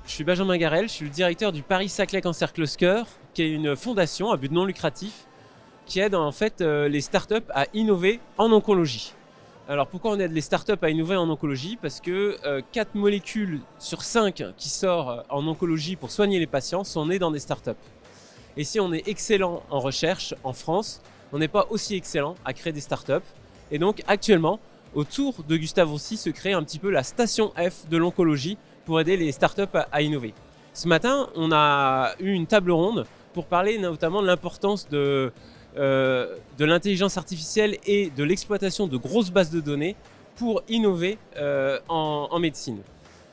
Je suis Benjamin Garel, je suis le directeur du Paris-Saclay Cancer Cluster, qui est une fondation à but non lucratif qui aide en fait les startups à innover en oncologie. Alors pourquoi on aide les startups à innover en oncologie? Parce que 4 molécules sur 5 qui sortent en oncologie pour soigner les patients sont nées dans des startups. Et si on est excellent en recherche en France, on n'est pas aussi excellent à créer des startups. Et donc actuellement, autour de Gustave Roussy se crée un petit peu la station F de l'oncologie pour aider les startups à innover. Ce matin, on a eu une table ronde pour parler notamment de l'importance de l'intelligence artificielle et de l'exploitation de grosses bases de données pour innover en médecine.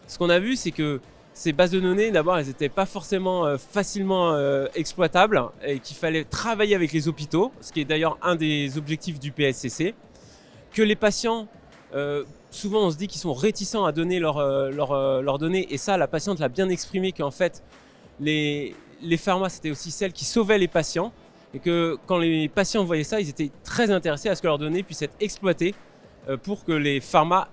Ce qu'on a vu, c'est que ces bases de données, d'abord, elles n'étaient pas forcément facilement exploitables et qu'il fallait travailler avec les hôpitaux, ce qui est d'ailleurs un des objectifs du PSCC, que les patients, souvent on se dit qu'ils sont réticents à donner leurs données, et ça, la patiente l'a bien exprimé qu'en fait, les pharma, c'était aussi celles qui sauvaient les patients, et que quand les patients voyaient ça, ils étaient très intéressés à ce que leurs données puissent être exploitées pour que les pharma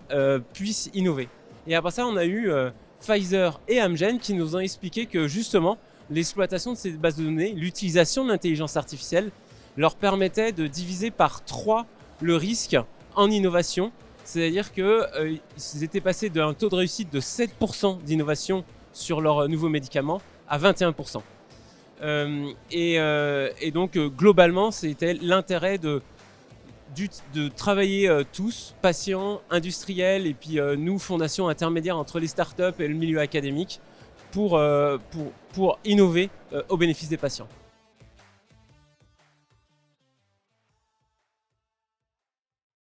puissent innover. Et après ça, on a eu Pfizer et Amgen qui nous ont expliqué que justement, l'exploitation de ces bases de données, l'utilisation de l'intelligence artificielle leur permettait de diviser par 3 le risque en innovation. C'est-à-dire qu'ils étaient passés d'un taux de réussite de 7% d'innovation sur leurs nouveaux médicaments à 21%. Et donc globalement, c'était l'intérêt de travailler tous, patients, industriels et puis nous, fondation intermédiaire entre les startups et le milieu académique pour innover au bénéfice des patients.